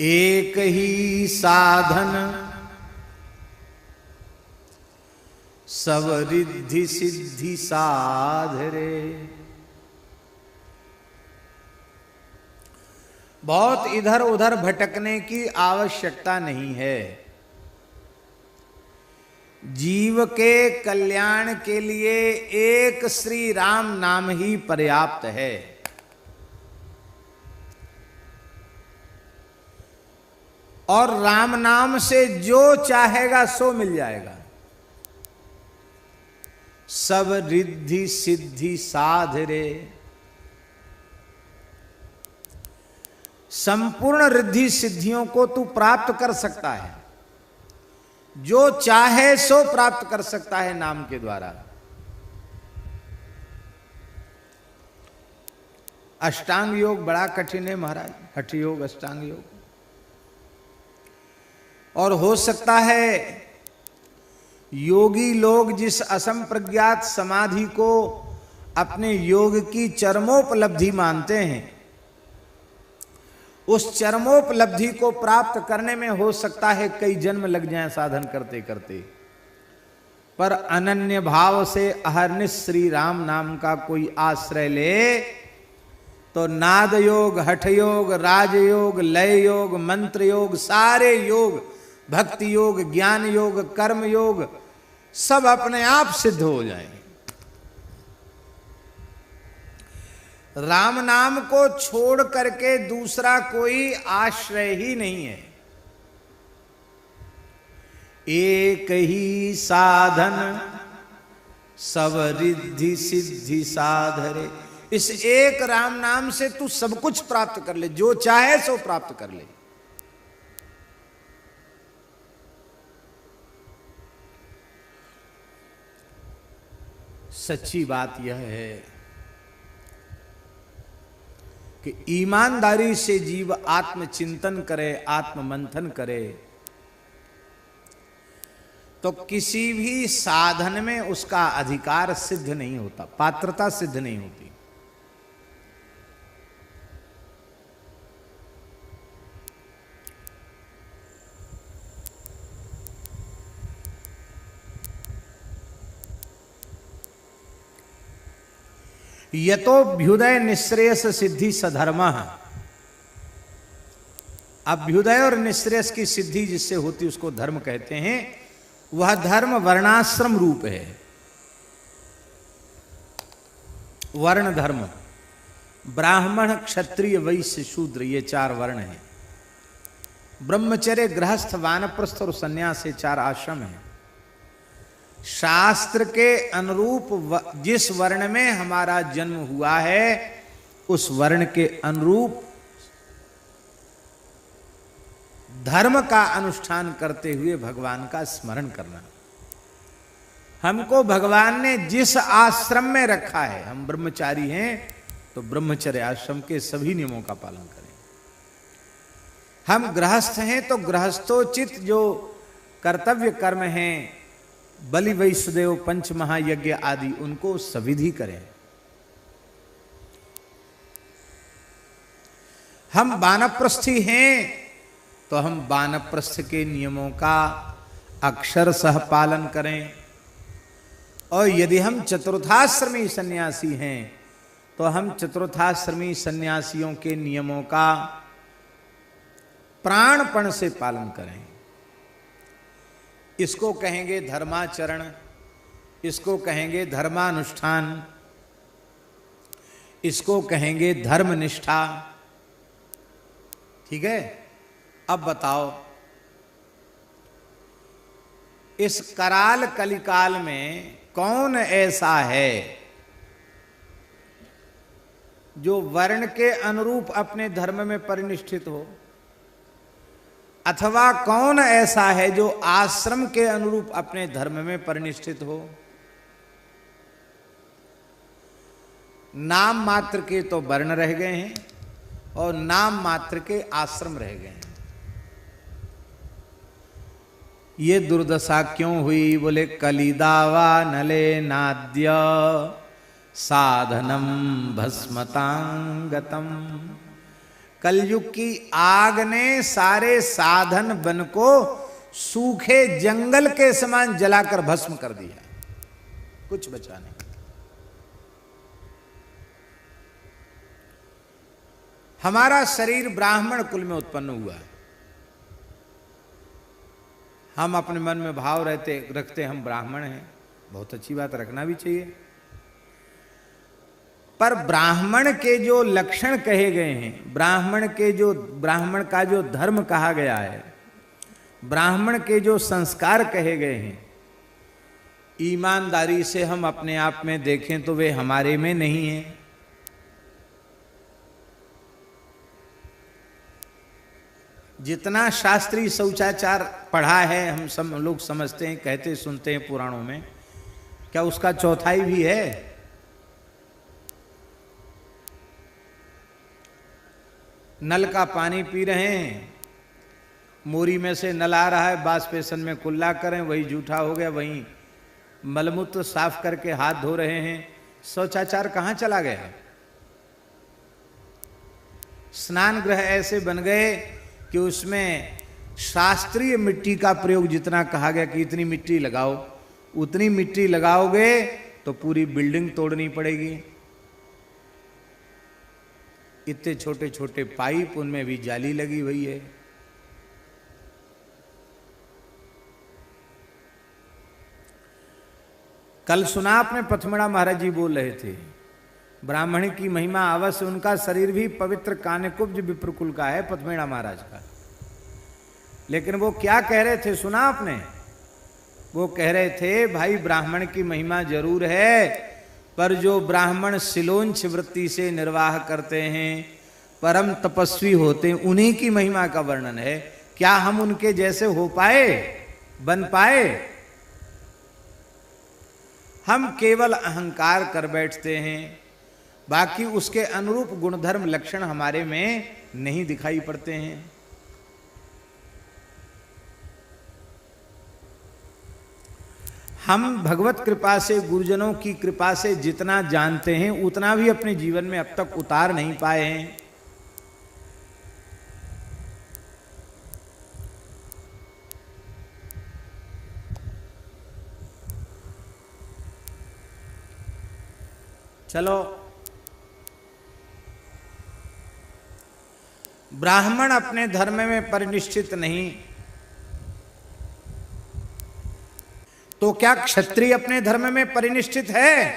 एक ही साधन सब रिद्धि सिद्धि साधरे। बहुत इधर उधर भटकने की आवश्यकता नहीं है। जीव के कल्याण के लिए एक श्री राम नाम ही पर्याप्त है। और राम नाम से जो चाहेगा सो मिल जाएगा। सब रिद्धि सिद्धि साधरे। संपूर्ण रिद्धि सिद्धियों को तू प्राप्त कर सकता है। जो चाहे सो प्राप्त कर सकता है नाम के द्वारा। अष्टांग योग बड़ा कठिन है महाराज, हठ योग, अष्टांग योग। और हो सकता है योगी लोग जिस असंप्रज्ञात समाधि को अपने योग की चरमोपलब्धि मानते हैं, उस चरमोपलब्धि को प्राप्त करने में हो सकता है कई जन्म लग जाएं साधन करते करते। पर अनन्य भाव से अहर्निश श्री राम नाम का कोई आश्रय ले तो नाद योग, हठ योग, राजयोग, लय योग, मंत्र योग, सारे योग, भक्ति योग, ज्ञान योग, कर्म योग सब अपने आप सिद्ध हो जाएंगे। राम नाम को छोड़ करके दूसरा कोई आश्रय ही नहीं है। एक ही साधन सब रिद्धि सिद्धि साधरे। इस एक राम नाम से तू सब कुछ प्राप्त कर ले, जो चाहे सो प्राप्त कर ले। सच्ची बात यह है कि ईमानदारी से जीव आत्मचिंतन करे, आत्ममंथन करे तो किसी भी साधन में उसका अधिकार सिद्ध नहीं होता, पात्रता सिद्ध नहीं होती। यतोभ्युदय निःश्रेयस सिद्धि सधर्म। अभ्युदय और निःश्रेयस की सिद्धि जिससे होती उसको धर्म कहते हैं। वह धर्म वर्णाश्रम रूप है। वर्ण धर्म, ब्राह्मण, क्षत्रिय, वैश्य, शूद्र, ये चार वर्ण हैं। ब्रह्मचर्य, गृहस्थ, वानप्रस्थ और संन्यास, ये चार आश्रम हैं। शास्त्र के अनुरूप जिस वर्ण में हमारा जन्म हुआ है उस वर्ण के अनुरूप धर्म का अनुष्ठान करते हुए भगवान का स्मरण करना। हमको भगवान ने जिस आश्रम में रखा है, हम ब्रह्मचारी हैं तो ब्रह्मचर्य आश्रम के सभी नियमों का पालन करें। हम गृहस्थ हैं तो गृहस्थोचित जो कर्तव्य कर्म हैं, बलि वैष्णदेव, पंच महायज्ञ आदि, उनको सविधि करें। हम वानप्रस्थी हैं तो हम वानप्रस्थ के नियमों का अक्षरशः पालन करें। और यदि हम चतुर्थाश्रमी सन्यासी हैं तो हम चतुर्थाश्रमी सन्यासियों के नियमों का प्राणपण से पालन करें। इसको कहेंगे धर्माचरण, इसको कहेंगे धर्मानुष्ठान, इसको कहेंगे धर्मनिष्ठा। ठीक है। अब बताओ, इस कराल कलिकाल में कौन ऐसा है जो वर्ण के अनुरूप अपने धर्म में परिनिष्ठित हो, अथवा कौन ऐसा है जो आश्रम के अनुरूप अपने धर्म में परिनिष्ठित हो। नाम मात्र के तो वर्ण रह गए हैं और नाम मात्र के आश्रम रह गए हैं। ये दुर्दशा क्यों हुई? बोले कलिदावा नले नाद्य साधनम भस्मतांगतम कलयुग की आग ने सारे साधन वन को सूखे जंगल के समान जलाकर भस्म कर दिया, कुछ बचा नहीं। हमारा शरीर ब्राह्मण कुल में उत्पन्न हुआ है। हम अपने मन में भाव रखते हम ब्राह्मण हैं, बहुत अच्छी बात, रखना भी चाहिए। पर ब्राह्मण के जो लक्षण कहे गए हैं, ब्राह्मण का जो धर्म कहा गया है, ब्राह्मण के जो संस्कार कहे गए हैं, ईमानदारी से हम अपने आप में देखें तो वे हमारे में नहीं हैं। जितना शास्त्रीय शौचाचार पढ़ा है, हम सब लोग समझते हैं, कहते सुनते हैं पुराणों में, क्या उसका चौथाई भी है? नल का पानी पी रहे हैं, मोरी में से नल आ रहा है, बाष्पेशन में कुल्ला करें, वही जूठा हो गया, वही मलमूत्र साफ करके हाथ धो रहे हैं। शौचाचार कहाँ चला गया? स्नान गृह ऐसे बन गए कि उसमें शास्त्रीय मिट्टी का प्रयोग जितना कहा गया कि इतनी मिट्टी लगाओ, उतनी मिट्टी लगाओगे तो पूरी बिल्डिंग तोड़नी पड़ेगी। इतने छोटे छोटे पाइप, उनमें भी जाली लगी हुई है। कल सुना आपने, पथमड़ा महाराज जी बोल रहे थे, ब्राह्मण की महिमा अवश्य, उनका शरीर भी पवित्र कान्यकुब्ज विप्रकुल का है, पथमेड़ा महाराज का। लेकिन वो क्या कह रहे थे सुना आपने? वो कह रहे थे भाई ब्राह्मण की महिमा जरूर है, पर जो ब्राह्मण सिलोंच वृत्ति से निर्वाह करते हैं, परम तपस्वी होते हैं, उन्हीं की महिमा का वर्णन है। क्या हम उनके जैसे हो पाए, बन पाए? हम केवल अहंकार कर बैठते हैं, बाकी उसके अनुरूप गुणधर्म लक्षण हमारे में नहीं दिखाई पड़ते हैं। हम भगवत कृपा से, गुरुजनों की कृपा से जितना जानते हैं उतना भी अपने जीवन में अब तक उतार नहीं पाए हैं। चलो, ब्राह्मण अपने धर्म में परिनिष्ठित नहीं, तो क्या क्षत्रिय अपने धर्म में परिनिष्ठित है?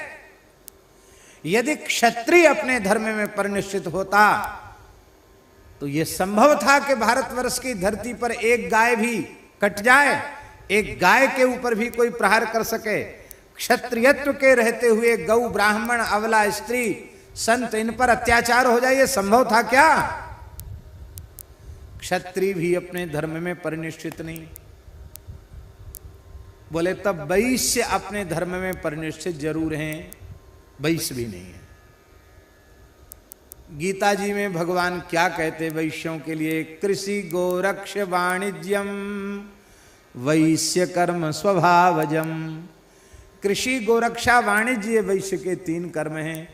यदि क्षत्रिय अपने धर्म में परिनिष्ठित होता तो यह संभव था कि भारतवर्ष की धरती पर एक गाय भी कट जाए, एक गाय के ऊपर भी कोई प्रहार कर सके। क्षत्रियत्व के रहते हुए गौ, ब्राह्मण, अबला, स्त्री, संत, इन पर अत्याचार हो जाए, यह संभव था क्या? क्षत्रिय भी अपने धर्म में परिनिष्ठित नहीं। बोले तब वैश्य अपने धर्म में परिनिष्ठित जरूर हैं, वैश्य भी नहीं है। गीता जी में भगवान क्या कहते वैश्यों के लिए? कृषि गोरक्ष वाणिज्यम वैश्य कर्म स्वभावजम। कृषि, गोरक्षा, वाणिज्य वैश्य के 3 कर्म हैं,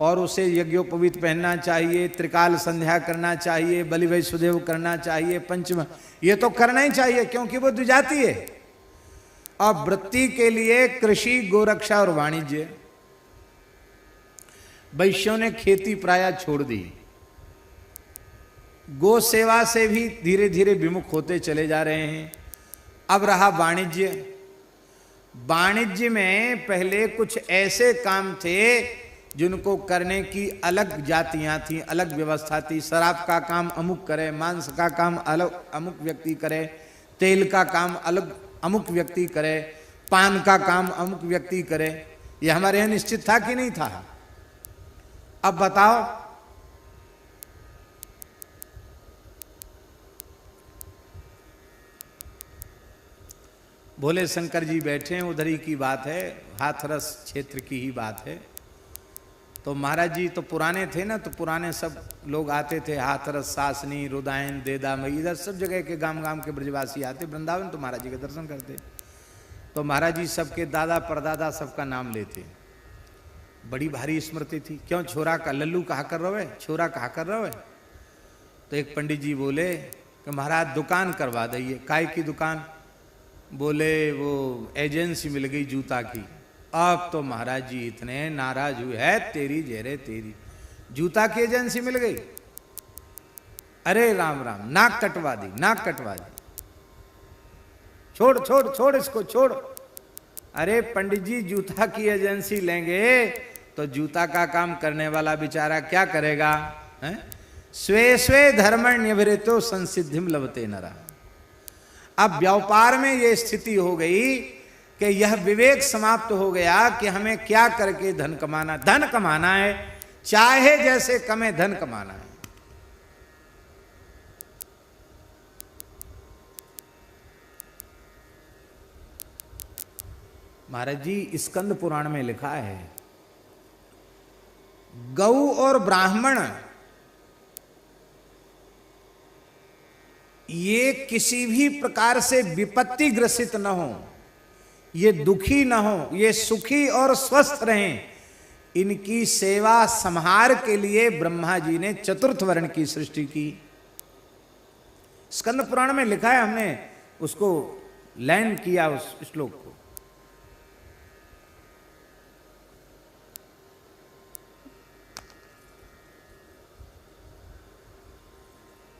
और उसे यज्ञोपवीत पहनना चाहिए, त्रिकाल संध्या करना चाहिए, बलि वैश्वदेव करना चाहिए, पंचम, ये तो करना ही चाहिए क्योंकि वो द्विजाति है। और वृत्ति के लिए कृषि, गोरक्षा और वाणिज्य। वैश्यों ने खेती प्राय छोड़ दी, गो सेवा से भी धीरे धीरे विमुख होते चले जा रहे हैं। अब रहा वाणिज्य। वाणिज्य में पहले कुछ ऐसे काम थे जिनको करने की अलग जातियां थी, अलग व्यवस्था थी। शराब का काम अमुक करे, मांस का काम अलग अमुक व्यक्ति करे, तेल का काम अलग अमुक व्यक्ति करे, पान का काम अमुक व्यक्ति करे। ये हमारे यहाँ निश्चित था कि नहीं था? अब बताओ, भोले शंकर जी बैठे हैं, उधर ही की बात है, हाथरस क्षेत्र की ही बात है। तो महाराज जी तो पुराने थे ना, तो पुराने सब लोग आते थे, हाथरस, सासनी, रुदायन, देदामई, इधर सब जगह के गांव गांव के ब्रजवासी आते वृंदावन, तो महाराज जी के दर्शन करते। तो महाराज जी सबके दादा परदादा सबका नाम लेते। बड़ी भारी स्मृति थी। क्यों? छोरा का लल्लू कहा कर रहे, छोरा कहा कर रहे। तो एक पंडित जी बोले कि महाराज दुकान करवा दीजिए। काय की दुकान? बोले वो एजेंसी मिल गई जूता की। अब तो महाराज जी इतने नाराज हुए, है तेरी जेरे तेरी, जूता की एजेंसी मिल गई। अरे राम राम, नाक कटवा दी, नाक कटवा दी, छोड़ छोड़ छोड़ इसको छोड़। अरे पंडित जी जूता की एजेंसी लेंगे तो जूता का काम करने वाला बेचारा क्या करेगा? स्वे स्वे धर्मण्यभिरितो संसिद्धिम लभते नरा। अब व्यापार में यह स्थिति हो गई कि यह विवेक समाप्त हो गया कि हमें क्या करके धन कमाना। धन कमाना है, चाहे जैसे कमे धन कमाना है। महाराज जी स्कंद पुराण में लिखा है, गौ और ब्राह्मण ये किसी भी प्रकार से विपत्ति ग्रसित न हो, ये दुखी न हो, ये सुखी और स्वस्थ रहें, इनकी सेवा संहार के लिए ब्रह्मा जी ने चतुर्थ वर्ण की सृष्टि की। स्कंद पुराण में लिखा है, हमने उसको लैंड किया उस श्लोक को।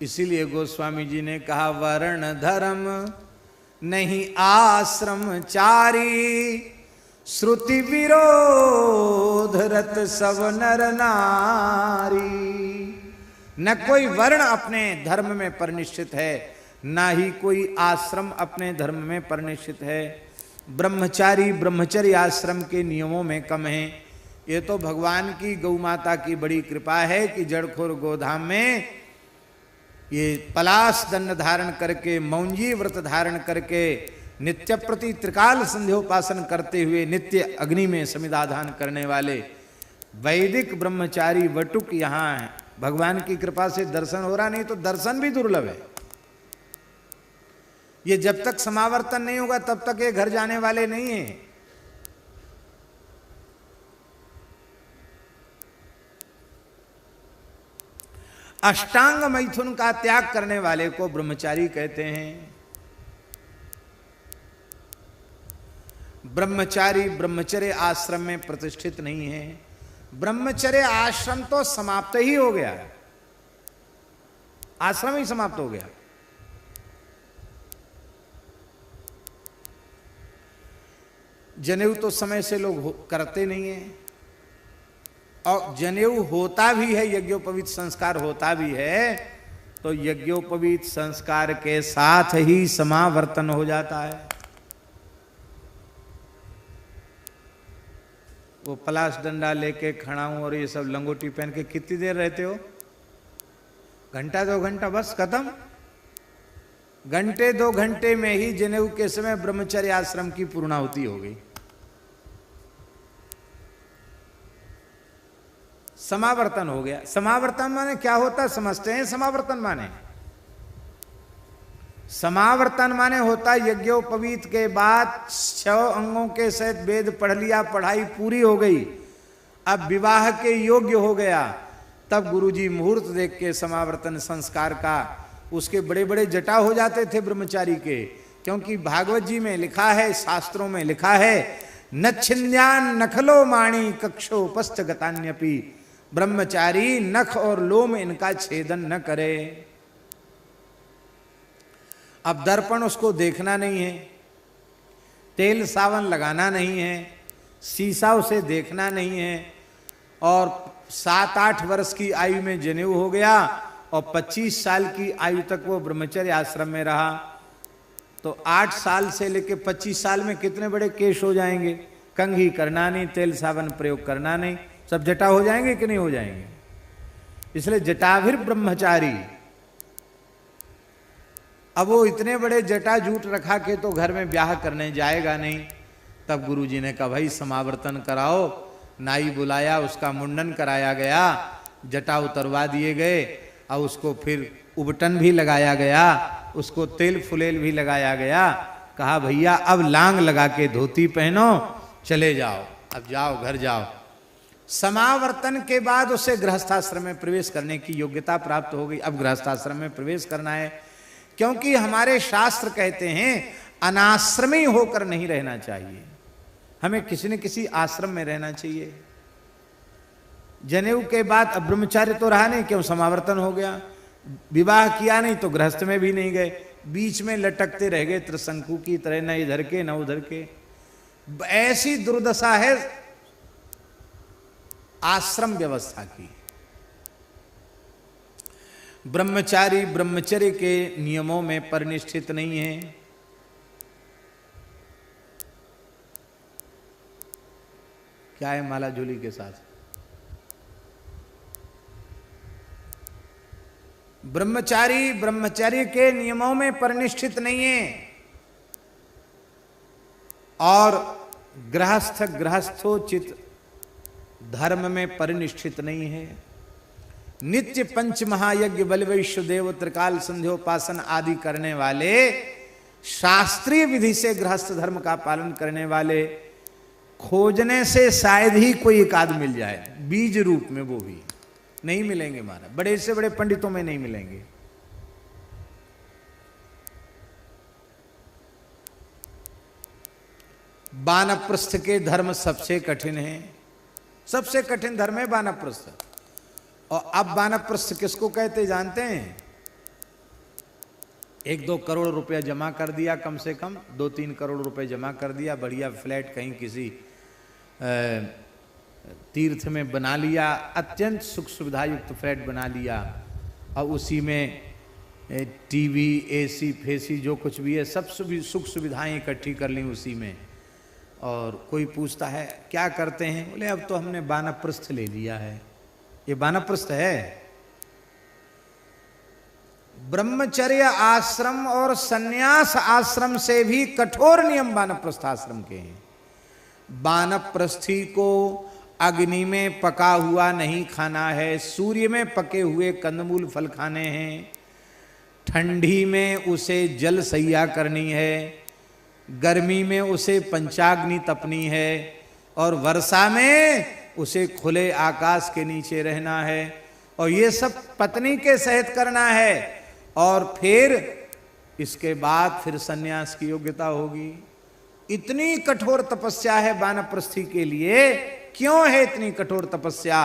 इसीलिए गोस्वामी जी ने कहा, वर्ण धर्म नहीं आश्रमचारी, श्रुति विरोध रत सब नर नारी। न कोई वर्ण अपने धर्म में परिनिष्ठित है, ना ही कोई आश्रम अपने धर्म में परिनिष्ठित है। ब्रह्मचारी ब्रह्मचर्य आश्रम के नियमों में कम है। ये तो भगवान की गौ माता की बड़ी कृपा है कि जड़खोर गोधाम में ये पलाश दंड धारण करके, मौंजी व्रत धारण करके, नित्य प्रति त्रिकाल संध्योपासन करते हुए नित्य अग्नि में समिधाधान करने वाले वैदिक ब्रह्मचारी वटुक यहाँ है। भगवान की कृपा से दर्शन हो रहा, नहीं तो दर्शन भी दुर्लभ है। ये जब तक समावर्तन नहीं होगा तब तक ये घर जाने वाले नहीं है। अष्टांग मैथुन का त्याग करने वाले को ब्रह्मचारी कहते हैं। ब्रह्मचारी ब्रह्मचर्य आश्रम में प्रतिष्ठित नहीं है। ब्रह्मचर्य आश्रम तो समाप्त ही हो गया, आश्रम ही समाप्त हो गया। जनेऊ तो समय से लोग करते नहीं है, और जनेऊ होता भी है, यज्ञोपवीत संस्कार होता भी है, तो यज्ञोपवीत संस्कार के साथ ही समावर्तन हो जाता है। वो पलाश डंडा लेके खड़ा हूं और ये सब लंगोटी पहन के कितनी देर रहते हो? घंटा 2 घंटा, बस खत्म। घंटे 2 घंटे में ही जनेऊ के समय ब्रह्मचर्य आश्रम की पूर्णाहुति हो गई। समावर्तन हो गया। समावर्तन माने क्या होता है समझते हैं? समावर्तन माने, समावर्तन माने होता यज्ञोपवीत के बाद 6 अंगों के सहित वेद पढ़ लिया, पढ़ाई पूरी हो गई, अब विवाह के योग्य हो गया, तब गुरुजी मुहूर्त देख के समावर्तन संस्कार का, उसके बड़े बड़े जटा हो जाते थे ब्रह्मचारी के। क्योंकि भागवत जी में लिखा है, शास्त्रों में लिखा है, न छिन्द्यान नखलो माणी कक्षोपस्थ गतान्यपि, ब्रह्मचारी नख और लोम इनका छेदन न करे। अब दर्पण उसको देखना नहीं है, तेल सावन लगाना नहीं है, शीशा उसे देखना नहीं है, और 7-8 वर्ष की आयु में जनेऊ हो गया और 25 साल की आयु तक वो ब्रह्मचर्य आश्रम में रहा, तो 8 साल से लेकर 25 साल में कितने बड़े केश हो जाएंगे। कंघी करना नहीं, तेल सावन प्रयोग करना नहीं, सब जटा हो जाएंगे कि नहीं हो जाएंगे। इसलिए जटाभिर ब्रह्मचारी। अब वो इतने बड़े जटा जूट रखा के तो घर में ब्याह करने जाएगा नहीं। तब गुरुजी ने कहा भाई समावर्तन कराओ। नाई बुलाया, उसका मुंडन कराया गया, जटा उतरवा दिए गए, और उसको फिर उबटन भी लगाया गया, उसको तेल फुलेल भी लगाया गया। कहा भैया अब लांग लगा के धोती पहनो, चले जाओ, अब जाओ घर जाओ। समावर्तन के बाद उसे गृहस्थाश्रम में प्रवेश करने की योग्यता प्राप्त हो गई। अब गृहस्थाश्रम में प्रवेश करना है, क्योंकि हमारे शास्त्र कहते हैं अनाश्रमी होकर नहीं रहना चाहिए, हमें किसी न किसी आश्रम में रहना चाहिए। जनेऊ के बाद अब ब्रह्मचार्य तो रहा नहीं, क्यों समावर्तन हो गया, विवाह किया नहीं तो गृहस्थ में भी नहीं गए, बीच में लटकते रह गए त्रिशंकु की तरह, न इधर के न उधर के। ऐसी दुर्दशा है आश्रम व्यवस्था की। ब्रह्मचारी ब्रह्मचर्य के नियमों में परिनिष्ठित नहीं है। क्या है माला झोली के साथ? ब्रह्मचारी ब्रह्मचर्य के नियमों में परिनिष्ठित नहीं है और गृहस्थ गृहस्थोचित धर्म में परिनिष्ठित नहीं है। नित्य पंच महायज्ञ बल वैश्व देव त्रिकाल संध्योपासन आदि करने वाले, शास्त्रीय विधि से गृहस्थ धर्म का पालन करने वाले खोजने से शायद ही कोई एक आध मिल जाए, बीज रूप में, वो भी नहीं मिलेंगे महाराज, बड़े से बड़े पंडितों में नहीं मिलेंगे। वानप्रस्थ के धर्म सबसे कठिन है, सबसे कठिन धर्म है वानप्रस्थ। और अब वानप्रस्थ किसको कहते जानते हैं? 1-2 करोड़ रुपया जमा कर दिया, कम से कम 2-3 करोड़ रुपए जमा कर दिया, बढ़िया फ्लैट कहीं किसी तीर्थ में बना लिया, अत्यंत सुख सुविधा युक्त फ्लैट बना लिया, और उसी में टीवी एसी फेसी जो कुछ भी है सब सुख सुविधाएं इकट्ठी कर ली उसी में। और कोई पूछता है क्या करते हैं, बोले अब तो हमने वानप्रस्थ ले लिया है। ये वानप्रस्थ है। ब्रह्मचर्य आश्रम और सन्यास आश्रम से भी कठोर नियम वानप्रस्थ आश्रम के हैं। वानप्रस्थी को अग्नि में पका हुआ नहीं खाना है, सूर्य में पके हुए कंदमूल फल खाने हैं, ठंडी में उसे जल सैया करनी है, गर्मी में उसे पंचाग्नि तपनी है, और वर्षा में उसे खुले आकाश के नीचे रहना है, और ये सब पत्नी के सहित करना है। और फिर इसके बाद फिर सन्यास की योग्यता होगी। इतनी कठोर तपस्या है वानप्रस्थी के लिए। क्यों है इतनी कठोर तपस्या?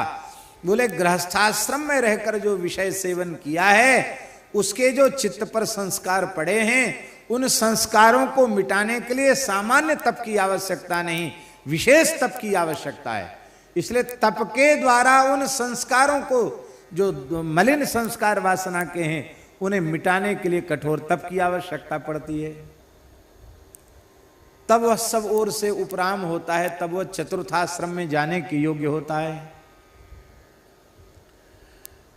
बोले गृहस्थाश्रम में रहकर जो विषय सेवन किया है उसके जो चित्त पर संस्कार पड़े हैं, उन संस्कारों को मिटाने के लिए सामान्य तप की आवश्यकता नहीं, विशेष तप की आवश्यकता है। इसलिए तप के द्वारा उन संस्कारों को, जो मलिन संस्कार वासना के हैं, उन्हें मिटाने के लिए कठोर तप की आवश्यकता पड़ती है। तब वह सब ओर से उपराम होता है, तब वह चतुर्थाश्रम में जाने के योग्य होता है।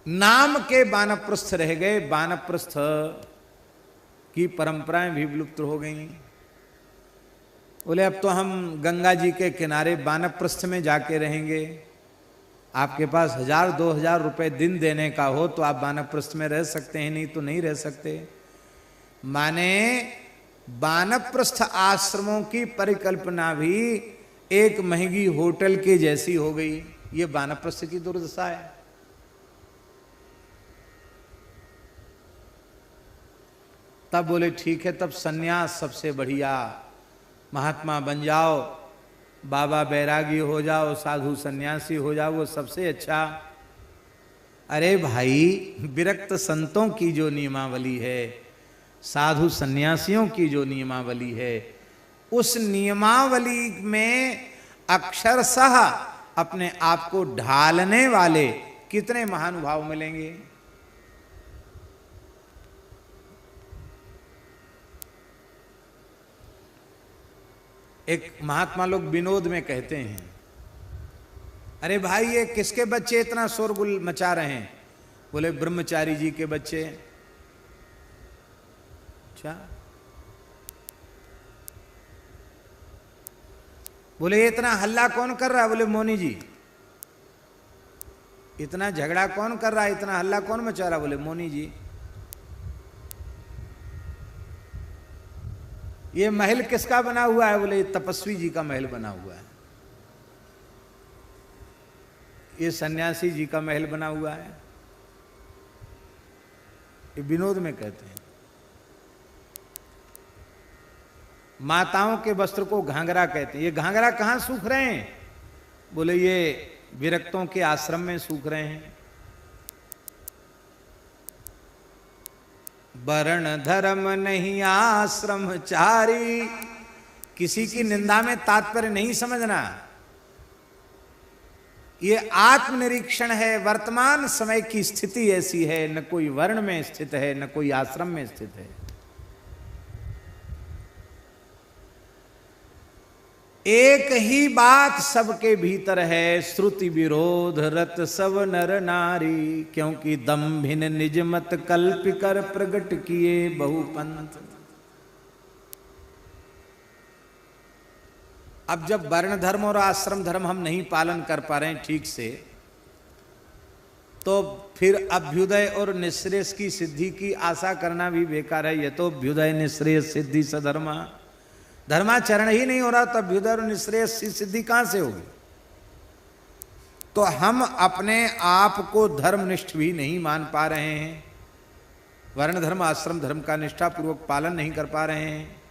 नाम के वानप्रस्थ रह गए, वानप्रस्थ की परंपराएं भी विलुप्त हो गई। बोले अब तो हम गंगा जी के किनारे वानप्रस्थ में जाके रहेंगे। आपके पास 1000-2000 रुपए दिन देने का हो तो आप वानप्रस्थ में रह सकते हैं, नहीं तो नहीं रह सकते। माने वानप्रस्थ आश्रमों की परिकल्पना भी एक महंगी होटल के जैसी हो गई। ये वानप्रस्थ की दुर्दशा है। तब बोले ठीक है, तब सन्यास सबसे बढ़िया, महात्मा बन जाओ, बाबा बैरागी हो जाओ, साधु सन्यासी हो जाओ, वो सबसे अच्छा। अरे भाई, विरक्त संतों की जो नियमावली है, साधु सन्यासियों की जो नियमावली है, उस नियमावली में अक्षरशः अपने आप को ढालने वाले कितने महानुभाव मिलेंगे। एक महात्मा लोग विनोद में कहते हैं, अरे भाई ये किसके बच्चे इतना शोरगुल मचा रहे हैं? बोले ब्रह्मचारी जी के बच्चे। अच्छा, बोले इतना हल्ला कौन कर रहा है? बोले मौनी जी। इतना झगड़ा कौन कर रहा है, इतना हल्ला कौन मचा रहा? बोले मौनी जी। ये महल किसका बना हुआ है? बोले तपस्वी जी का महल बना हुआ है। ये सन्यासी जी का महल बना हुआ है, ये विनोद में कहते हैं। माताओं के वस्त्र को घाघरा कहते हैं। ये घाघरा कहां सूख रहे हैं? बोले ये विरक्तों के आश्रम में सूख रहे हैं। वर्ण धर्म नहीं आश्रमचारी, किसी की निंदा में तात्पर्य नहीं समझना। ये आत्मनिरीक्षण है। वर्तमान समय की स्थिति ऐसी है, न कोई वर्ण में स्थित है, न कोई आश्रम में स्थित है। एक ही बात सबके भीतर है, श्रुति विरोध रत सब नर नारी, क्योंकि दम्भिन निज मत कल्प कर प्रगट किए बहुपंथ। अब जब वर्ण धर्म और आश्रम धर्म हम नहीं पालन कर पा रहे हैं ठीक से, तो फिर अभ्युदय और निःश्रेयस की सिद्धि की आशा करना भी बेकार है। ये तो अभ्युदय निःश्रेयस सिद्धि सधर्मा, धर्माचरण ही नहीं हो रहा तो अभ्युदय और निःश्रेयस की सिद्धि कहां से होगी? तो हम अपने आप को धर्मनिष्ठ भी नहीं मान पा रहे हैं, वर्ण धर्म आश्रम धर्म का निष्ठापूर्वक पालन नहीं कर पा रहे हैं।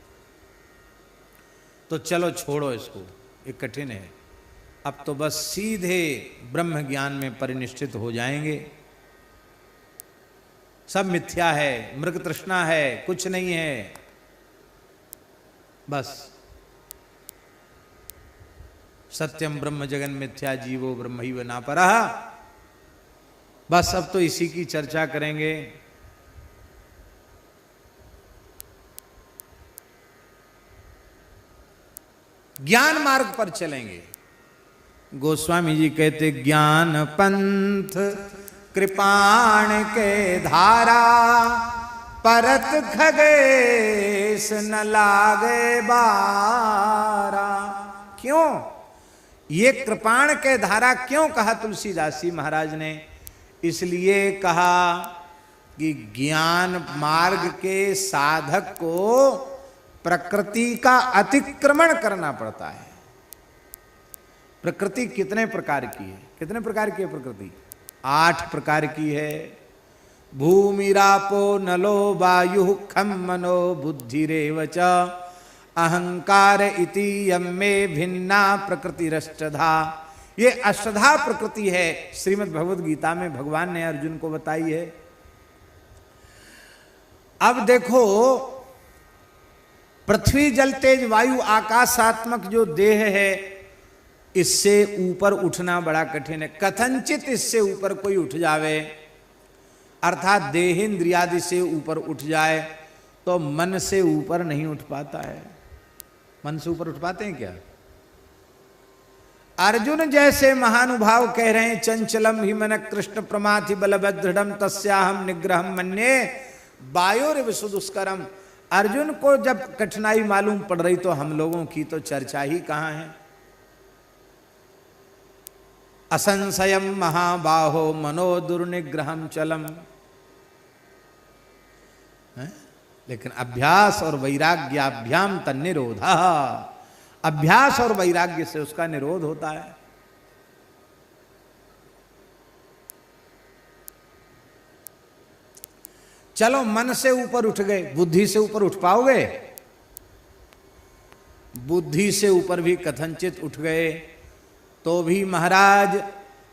तो चलो छोड़ो इसको, ये कठिन है। अब तो बस सीधे ब्रह्म ज्ञान में परिनिष्ठित हो जाएंगे। सब मिथ्या है, मृग तृष्णा है, कुछ नहीं है। बस सत्यम ब्रह्म जगन मिथ्या जीवो ब्रह्मैव नापरः। बस अब तो इसी की चर्चा करेंगे। ज्ञान मार्ग पर चलेंगे। गोस्वामी जी कहते ज्ञान पंथ कृपाण के धारा, परत खगेश न लागे बारा। क्यों ये कृपाण के धारा क्यों कहा तुलसीदास जी महाराज ने? इसलिए कहा कि ज्ञान मार्ग के साधक को प्रकृति का अतिक्रमण करना पड़ता है। प्रकृति कितने प्रकार की है? कितने प्रकार की है प्रकृति? 8 प्रकार की है। भूमिरापो नलो वायु खम मनो बुद्धिरेव च, अहंकार इति यम्मे भिन्ना प्रकृतिरष्टधा। ये अष्टधा प्रकृति है, श्रीमद् भगवद गीता में भगवान ने अर्जुन को बताई है। अब देखो, पृथ्वी जल तेज वायु आकाशात्मक जो देह है, इससे ऊपर उठना बड़ा कठिन है। कथनचित इससे ऊपर कोई उठ जावे, अर्थात देहेंद्रियादि से ऊपर उठ जाए, तो मन से ऊपर नहीं उठ पाता है। मन से ऊपर उठ पाते हैं क्या? अर्जुन जैसे महानुभाव कह रहे हैं, चंचलम ही मन कृष्ण प्रमाथि बलभद्रम तस्याहम निग्रहम मन्ये वायोरिव सुदुष्करम। अर्जुन को जब कठिनाई मालूम पड़ रही तो हम लोगों की तो चर्चा ही कहां है। असंशयम महाबाहो मनो दुर्निग्रहम चलम। लेकिन अभ्यास और वैराग्याभ्याम तन्निरोधा, अभ्यास और वैराग्य से उसका निरोध होता है। चलो मन से ऊपर उठ गए, बुद्धि से ऊपर उठ पाओगे? बुद्धि से ऊपर भी कथनचित उठ गए तो भी महाराज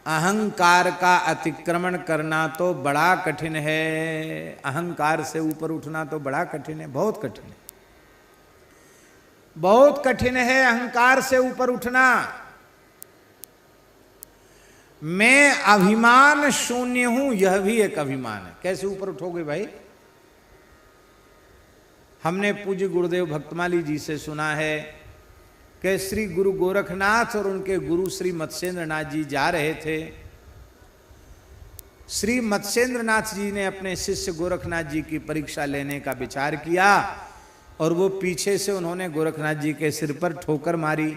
अहंकार का अतिक्रमण करना तो बड़ा कठिन है। अहंकार से ऊपर उठना तो बड़ा कठिन है, बहुत कठिन है, बहुत कठिन है अहंकार से ऊपर उठना। मैं अभिमान शून्य हूं, यह भी एक अभिमान है। कैसे ऊपर उठोगे भाई? हमने पूज्य गुरुदेव भक्तमाली जी से सुना है कि श्री गुरु गोरखनाथ और उनके गुरु श्री मत्स्येंद्र नाथ जी जा रहे थे। श्री मत्स्येंद्र नाथ जी ने अपने शिष्य गोरखनाथ जी की परीक्षा लेने का विचार किया और वो पीछे से उन्होंने गोरखनाथ जी के सिर पर ठोकर मारी,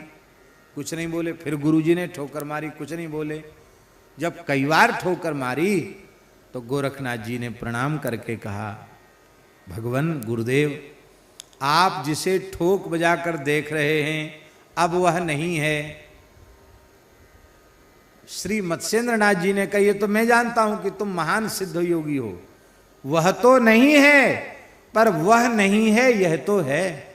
कुछ नहीं बोले। फिर गुरुजी ने ठोकर मारी, कुछ नहीं बोले। जब कई बार ठोकर मारी तो गोरखनाथ जी ने प्रणाम करके कहा, भगवान गुरुदेव, आप जिसे ठोक बजाकर देख रहे हैं अब वह नहीं है। श्री मत्स्येंद्र नाथ जी ने कहा, ये तो मैं जानता हूं कि तुम महान सिद्ध योगी हो, वह तो नहीं है, पर वह नहीं है यह तो है।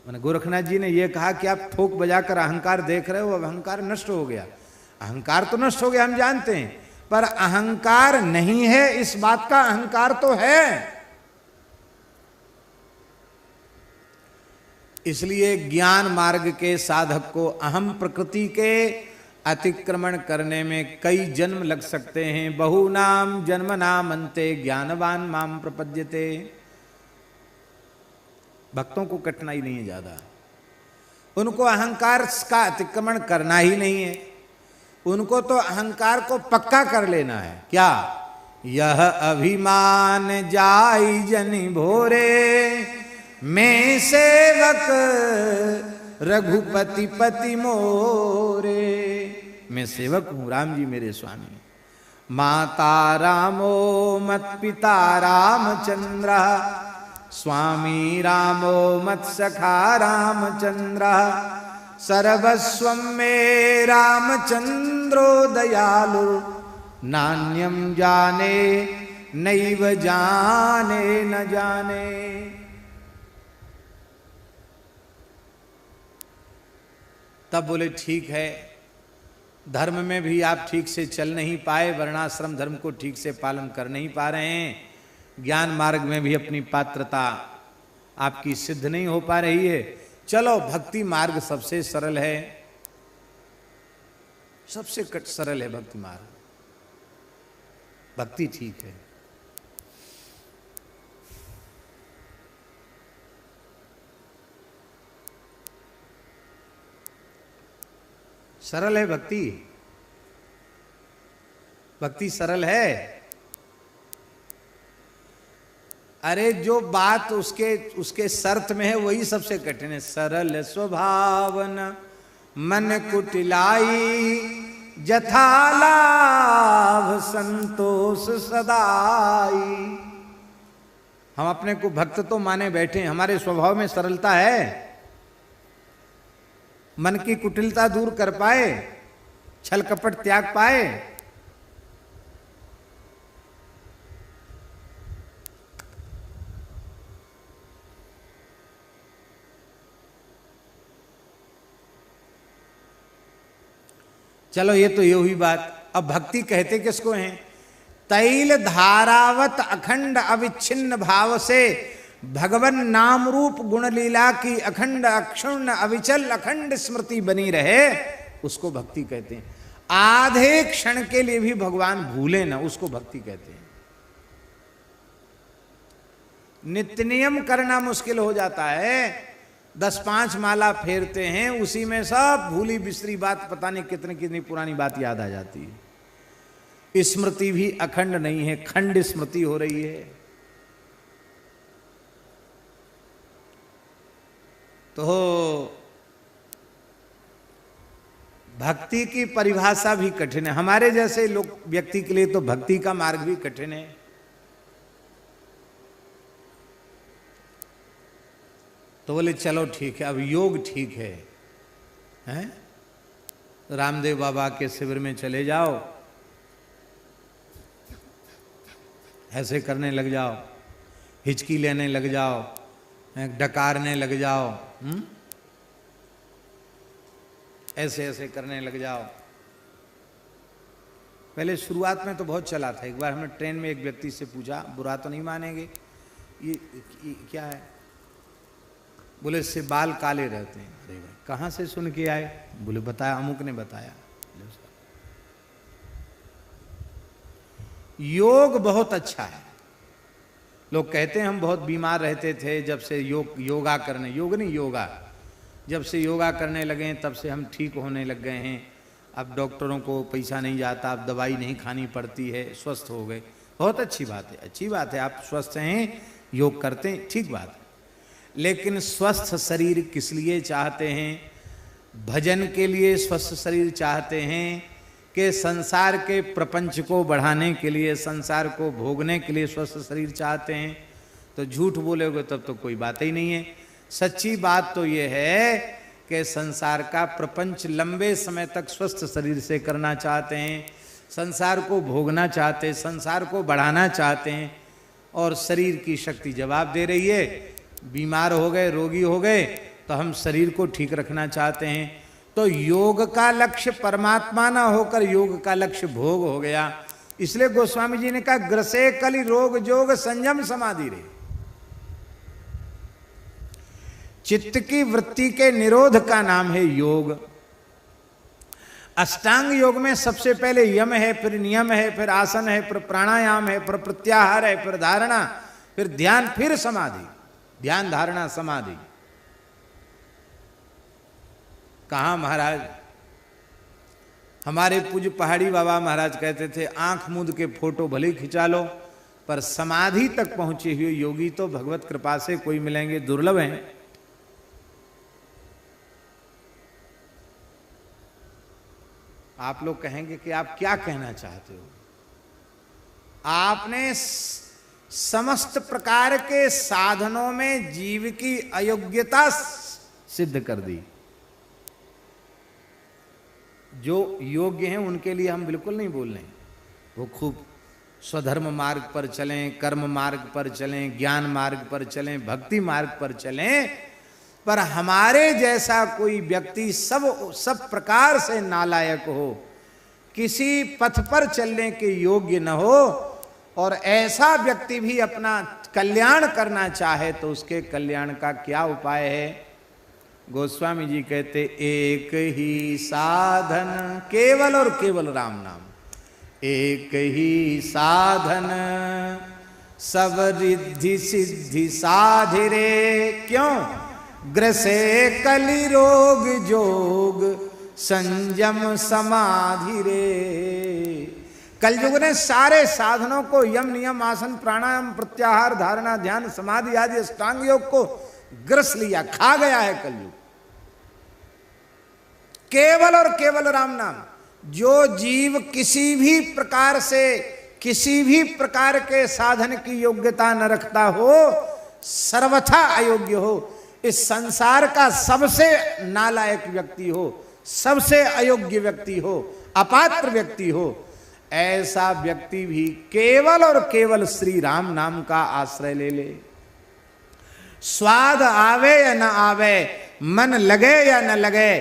मैंने गोरखनाथ जी ने यह कहा कि आप ठोक बजाकर अहंकार देख रहे हो, अब अहंकार नष्ट हो गया। अहंकार तो नष्ट हो गया, हम जानते हैं, पर अहंकार नहीं है इस बात का अहंकार तो है। इसलिए ज्ञान मार्ग के साधक को अहम प्रकृति के अतिक्रमण करने में कई जन्म लग सकते हैं। बहुनाम जन्म नाम अंते ज्ञानवान माम प्रपद्यते। भक्तों को कठिनाई नहीं है ज्यादा, उनको अहंकार का अतिक्रमण करना ही नहीं है, उनको तो अहंकार को पक्का कर लेना है। क्या? यह अभिमान जाई जनि भोरे, मैं सेवक रघुपति पति मोरे। मैं सेवक हूं, राम जी मेरे स्वामी। माता रामो मत पिता रामचंद्र, स्वामी रामो मत सखा रामचंद्र, सर्वस्वं मे रामचंद्रो दयालु, नान्यम जाने नैव जाने न जाने। तब बोले ठीक है, धर्म में भी आप ठीक से चल नहीं पाए, वर्णाश्रम धर्म को ठीक से पालन कर नहीं पा रहे हैं, ज्ञान मार्ग में भी अपनी पात्रता आपकी सिद्ध नहीं हो पा रही है। चलो भक्ति मार्ग सबसे सरल है, सबसे सरल है भक्ति मार्ग, भक्ति ठीक है। सरल है भक्ति, भक्ति सरल है। अरे जो बात उसके शर्त में है वही सबसे कठिन है। सरल स्वभावन मन कुटिलाई, जथा लाभ संतोष सदाई। हम अपने को भक्त तो माने बैठे, हमारे स्वभाव में सरलता है, मन की कुटिलता दूर कर पाए, छल कपट त्याग पाए। चलो ये तो ये हुई बात। अब भक्ति कहते किसको हैं? तैल धारावत अखंड अविच्छिन्न भाव से भगवन नाम रूप गुण लीला की अखंड अक्षुण्ण अविचल अखंड स्मृति बनी रहे, उसको भक्ति कहते हैं। आधे क्षण के लिए भी भगवान भूले ना, उसको भक्ति कहते हैं। नित्य नियम करना मुश्किल हो जाता है, 10-5 माला फेरते हैं, उसी में सब भूली बिसरी बात, पता नहीं कितनी कितनी पुरानी बात याद आ जाती है। स्मृति भी अखंड नहीं है, खंड स्मृति हो रही है। तो भक्ति की परिभाषा भी कठिन है। हमारे जैसे लोग व्यक्ति के लिए तो भक्ति का मार्ग भी कठिन है। तो बोले चलो ठीक है, अब योग ठीक है, हैं? रामदेव बाबा के शिविर में चले जाओ, ऐसे करने लग जाओ, हिचकी लेने लग जाओ, डकारने लग जाओ, ऐसे ऐसे करने लग जाओ। पहले शुरुआत में तो बहुत चला था। एक बार हमने ट्रेन में एक व्यक्ति से पूछा, बुरा तो नहीं मानेंगे, ये क्या है? बोले इससे बाल काले रहते हैं। अरे भाई कहाँ से सुन के आए? बोले बताया, अमुक ने बताया। योग बहुत अच्छा है। लोग कहते हैं हम बहुत बीमार रहते थे, जब से योगा करने, योग नहीं योगा, जब से योगा करने लगे हैं तब से हम ठीक होने लग गए हैं। अब डॉक्टरों को पैसा नहीं जाता, अब दवाई नहीं खानी पड़ती है, स्वस्थ हो गए। बहुत अच्छी बात है, अच्छी बात है, आप स्वस्थ हैं, योग करते हैं, ठीक बात है। लेकिन स्वस्थ शरीर किस लिए चाहते हैं? भजन के लिए स्वस्थ शरीर चाहते हैं कि संसार के प्रपंच को बढ़ाने के लिए, संसार को भोगने के लिए स्वस्थ शरीर चाहते हैं? तो झूठ बोलोगे तब तो कोई बात ही नहीं है। सच्ची बात तो ये है कि संसार का प्रपंच लंबे समय तक स्वस्थ शरीर से करना चाहते हैं, संसार को भोगना चाहते हैं, संसार को बढ़ाना चाहते हैं, और शरीर की शक्ति जवाब दे रही है। बीमार हो गए, रोगी हो गए, तो हम शरीर को ठीक रखना चाहते हैं। तो योग का लक्ष्य परमात्मा ना होकर योग का लक्ष्य भोग हो गया। इसलिए गोस्वामी जी ने कहा ग्रसे कलि रोग जोग संयम समाधि रे। चित्त की वृत्ति के निरोध का नाम है योग। अष्टांग योग में सबसे पहले यम है, फिर नियम है, फिर आसन है, फिर प्राणायाम है, फिर प्रत्याहार है, फिर धारणा, फिर ध्यान, फिर समाधि। ध्यान, धारणा, समाधि। कहाँ महाराज, हमारे पूज्य पहाड़ी बाबा महाराज कहते थे आंख मूंद के फोटो भले खिंचा लो, पर समाधि तक पहुंचे हुए योगी तो भगवत कृपा से कोई मिलेंगे, दुर्लभ हैं। आप लोग कहेंगे कि आप क्या कहना चाहते हो? आपने समस्त प्रकार के साधनों में जीव की अयोग्यता सिद्ध कर दी। जो योग्य हैं उनके लिए हम बिल्कुल नहीं बोल रहे हैं, वो खूब स्वधर्म मार्ग पर चलें, कर्म मार्ग पर चलें, ज्ञान मार्ग पर चलें, भक्ति मार्ग पर चलें, पर हमारे जैसा कोई व्यक्ति सब प्रकार से नालायक हो, किसी पथ पर चलने के योग्य न हो, और ऐसा व्यक्ति भी अपना कल्याण करना चाहे तो उसके कल्याण का क्या उपाय है? गोस्वामी जी कहते एक ही साधन केवल और केवल राम नाम। एक ही साधन सब रिद्धि सिद्धि साधिरे। क्यों? ग्रसे कलि रोग जोग संयम समाधि रे। कलयुग ने सारे साधनों को, यम नियम आसन प्राणायाम प्रत्याहार धारणा ध्यान समाधि आदि अष्टांग योग को ग्रस लिया, खा गया है कलयुग। केवल और केवल राम नाम। जो जीव किसी भी प्रकार से, किसी भी प्रकार के साधन की योग्यता न रखता हो, सर्वथा अयोग्य हो, इस संसार का सबसे नालायक व्यक्ति हो, सबसे अयोग्य व्यक्ति हो, अपात्र व्यक्ति हो, ऐसा व्यक्ति भी केवल और केवल श्री राम नाम का आश्रय ले ले। स्वाद आवे या न आवे, मन लगे या न लगे,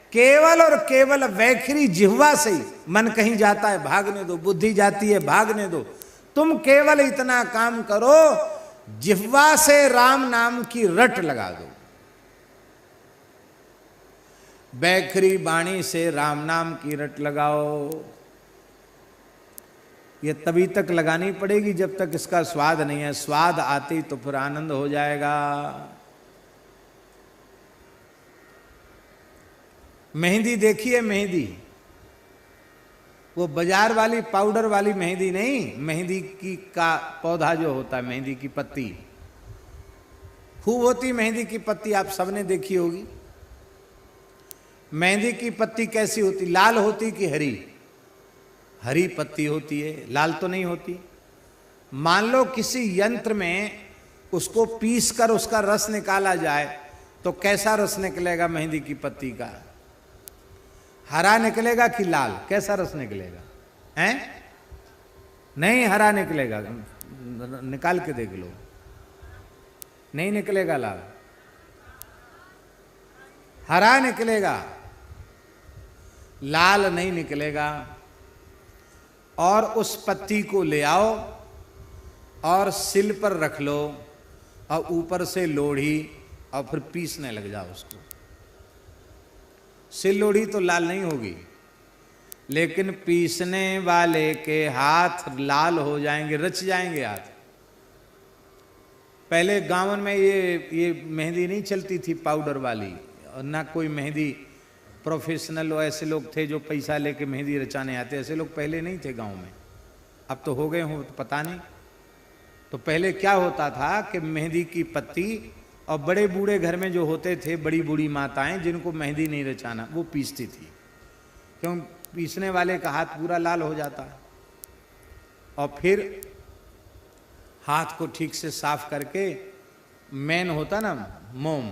केवल और केवल वैखरी जिह्वा से ही मन कहीं जाता है भागने दो, बुद्धि जाती है भागने दो। तुम केवल इतना काम करो, जिह्वा से राम नाम की रट लगा दो। वैखरी वाणी से राम नाम की रट लगाओ। ये तभी तक लगानी पड़ेगी जब तक इसका स्वाद नहीं है। स्वाद आती तो फिर आनंद हो जाएगा। मेहंदी देखिए, मेहंदी, वो बाजार वाली पाउडर वाली मेहंदी नहीं, मेहंदी की का पौधा जो होता है, मेहंदी की पत्ती खूब होती। मेहंदी की पत्ती आप सबने देखी होगी। मेहंदी की पत्ती कैसी होती? लाल होती कि हरी? हरी पत्ती होती है, लाल तो नहीं होती। मान लो किसी यंत्र में उसको पीस कर उसका रस निकाला जाए तो कैसा रस निकलेगा मेहंदी की पत्ती का? हरा निकलेगा कि लाल? कैसा रस निकलेगा? हैं? नहीं हरा निकलेगा, निकाल के देख लो, नहीं निकलेगा लाल, हरा निकलेगा, लाल नहीं निकलेगा। और उस पत्ती को ले आओ और सिल पर रख लो और ऊपर से लोढ़ी, और फिर पीसने लग जाओ उसको। सिल लोढ़ी तो लाल नहीं होगी, लेकिन पीसने वाले के हाथ लाल हो जाएंगे, रच जाएंगे हाथ। पहले गांव में ये मेहंदी नहीं चलती थी पाउडर वाली, और ना कोई मेहंदी प्रोफेशनल ऐसे लोग थे जो पैसा लेके मेहंदी रचाने आते, ऐसे लोग पहले नहीं थे गांव में। अब तो हो गए हो तो पता नहीं। तो पहले क्या होता था कि मेहंदी की पत्ती, और बड़े बूढ़े घर में जो होते थे, बड़ी बूढ़ी माताएं जिनको मेहंदी नहीं रचाना, वो पीसती थी। क्यों? पीसने वाले का हाथ पूरा लाल हो जाता। और फिर हाथ को ठीक से साफ करके, मेन होता ना मोम,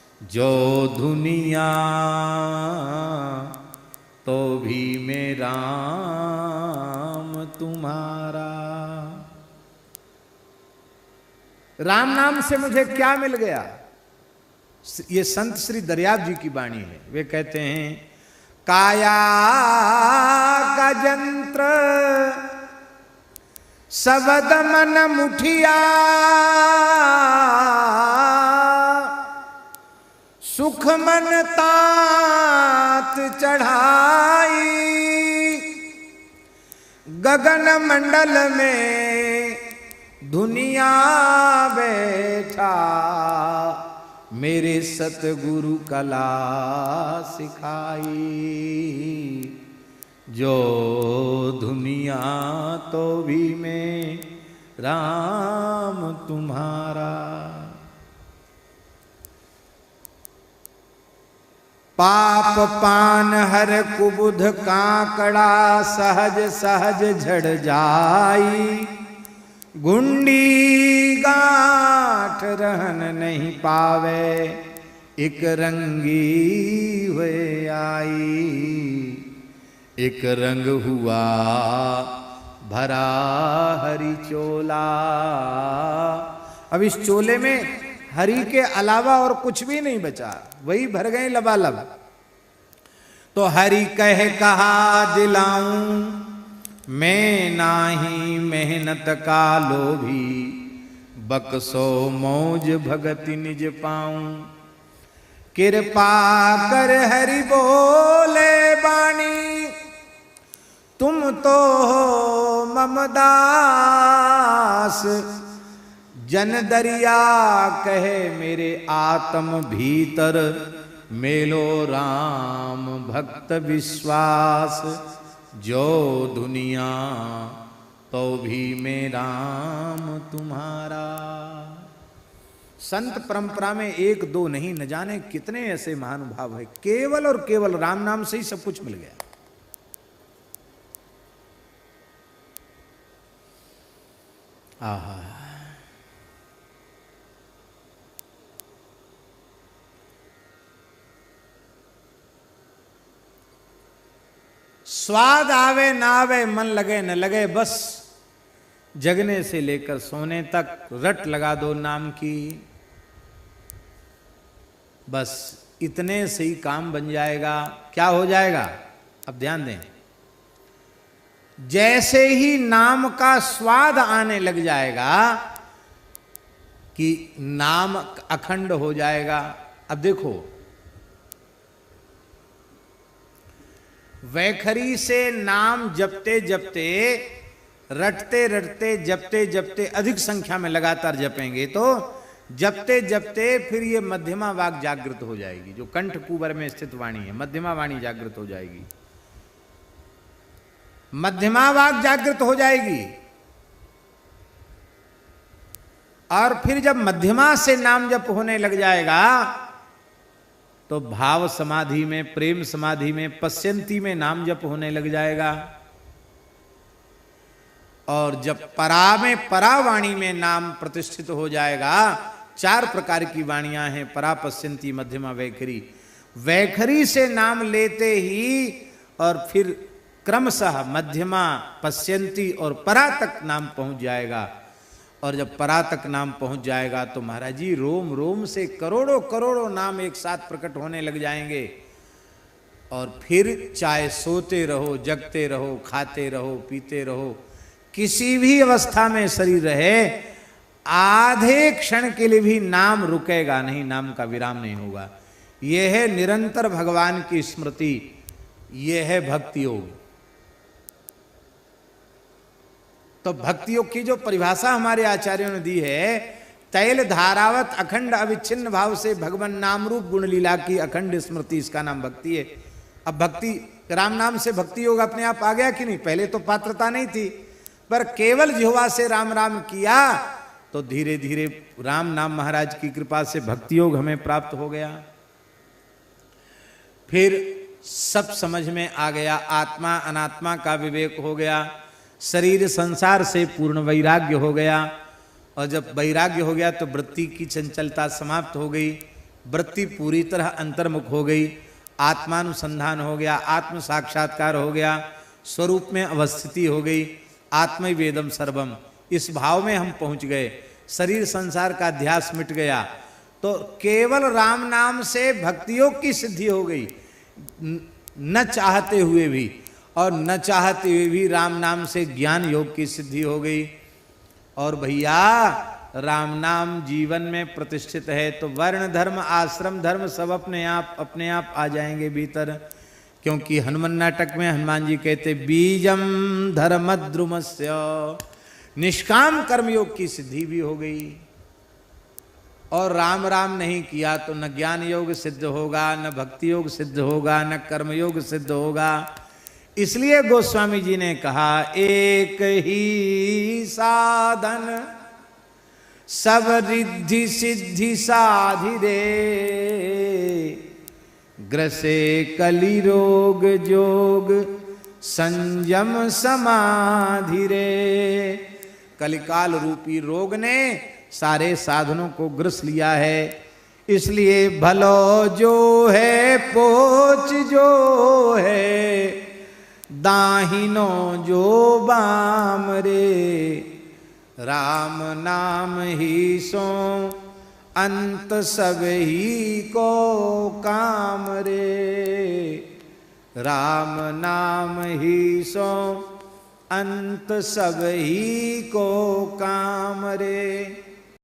जो दुनिया तो भी मैं राम तुम्हारा। राम नाम से मुझे क्या मिल गया? ये संत श्री दरियाव जी की वाणी है। वे कहते हैं काया का यंत्र सबद मन मुठिया, सुख मन तात चढ़ाई, गगन मंडल में दुनिया बैठा, मेरे सतगुरु कला सिखाई, जो दुनिया तो भी मैं राम तुम्हारा। पाप पान हर कुबुध काकड़ा, सहज सहज झड़ जाई, गुंडी गांठ रहन नहीं पावे, एक रंगी हुए आई, एक रंग हुआ भरा हरी चोला। अब इस चोले में हरि के अलावा और कुछ भी नहीं बचा, वही भर गए लबालब। तो हरि कह कहा दिलाऊं, मैं नाही मेहनत का लोभी, बक्सो मौज भगति निज पाऊं, कृपा कर हरि बोले बाणी, तुम तो हो ममदास, जन दरिया कहे मेरे आत्म भीतर, मेलो राम भक्त विश्वास, जो दुनिया तो भी मैं राम तुम्हारा। संत परंपरा में एक दो नहीं, न जाने कितने ऐसे महानुभाव है, केवल और केवल राम नाम से ही सब कुछ मिल गया। आहा, स्वाद आवे ना आवे, मन लगे न लगे, बस जगने से लेकर सोने तक रट लगा दो नाम की, बस इतने से ही काम बन जाएगा। क्या हो जाएगा? अब ध्यान दें, जैसे ही नाम का स्वाद आने लग जाएगा कि नाम अखंड हो जाएगा। अब देखो, वैखरी से नाम जपते जपते, रटते रटते, जपते जपते, अधिक संख्या में लगातार जपेंगे तो जपते जपते फिर ये मध्यमा वाक जागृत हो जाएगी, जो कंठ कुबर में स्थित वाणी है, मध्यमा वाणी जागृत हो जाएगी, मध्यमा वाक जागृत हो जाएगी। और फिर जब मध्यमा से नाम जप होने लग जाएगा तो भाव समाधि में, प्रेम समाधि में, पश्यंती में नाम जप होने लग जाएगा। और जब परा में, परा वाणी में नाम प्रतिष्ठित हो जाएगा, 4 प्रकार की वाणियां हैं, परा, पश्यंती, मध्यमा, वैखरी। वैखरी से नाम लेते ही और फिर क्रमशः मध्यमा, पश्यंती और परा तक नाम पहुंच जाएगा। और जब परा तक नाम पहुंच जाएगा तो महाराज जी रोम रोम से करोड़ों करोड़ों नाम एक साथ प्रकट होने लग जाएंगे। और फिर चाहे सोते रहो, जगते रहो, खाते रहो, पीते रहो, किसी भी अवस्था में शरीर रहे, आधे क्षण के लिए भी नाम रुकेगा नहीं, नाम का विराम नहीं होगा। यह है निरंतर भगवान की स्मृति, यह है भक्ति योग। तो भक्ति योग की जो परिभाषा हमारे आचार्यों ने दी है, तैल धारावत अखंड अविच्छिन्न भाव से भगवान नाम रूप गुण लीला की अखंड स्मृति, इसका नाम भक्ति है। अब भक्ति, राम नाम से भक्ति योग अपने आप आ गया कि नहीं? पहले तो पात्रता नहीं थी, पर केवल जिह्वा से राम राम किया तो धीरे धीरे राम नाम महाराज की कृपा से भक्ति योग हमें प्राप्त हो गया। फिर सब समझ में आ गया, आत्मा अनात्मा का विवेक हो गया, शरीर संसार से पूर्ण वैराग्य हो गया। और जब वैराग्य हो गया तो वृत्ति की चंचलता समाप्त हो गई, वृत्ति पूरी तरह अंतर्मुख हो गई, आत्मानुसंधान हो गया, आत्म साक्षात्कार हो गया, स्वरूप में अवस्थिति हो गई, आत्मवेदम सर्वम, इस भाव में हम पहुंच गए, शरीर संसार का ध्यास मिट गया, तो केवल राम नाम से भक्ति योग की सिद्धि हो गई, न चाहते हुए भी, और न चाहते हुए भी राम नाम से ज्ञान योग की सिद्धि हो गई। और भैया राम नाम जीवन में प्रतिष्ठित है तो वर्ण धर्म आश्रम धर्म सब अपने आप आ जाएंगे भीतर, क्योंकि हनुमान नाटक में हनुमान जी कहते बीजम धर्मद्रुमस्य, निष्काम कर्मयोग की सिद्धि भी हो गई। और राम राम नहीं किया तो न ज्ञान योग सिद्ध होगा, न भक्ति योग सिद्ध होगा, न कर्म योग सिद्ध होगा। इसलिए गोस्वामी जी ने कहा एक ही साधन सब रिद्धि सिद्धि साधि रे, ग्रसे कलि रोग जोग संयम समाधि रे। कलिकाल रूपी रोग ने सारे साधनों को ग्रस लिया है, इसलिए भलो जो है पोच जो है, दाहिनो जो बाम रे, राम नाम ही सो अंत सब ही को काम रे, राम नाम ही सो अंत सब ही को काम रे।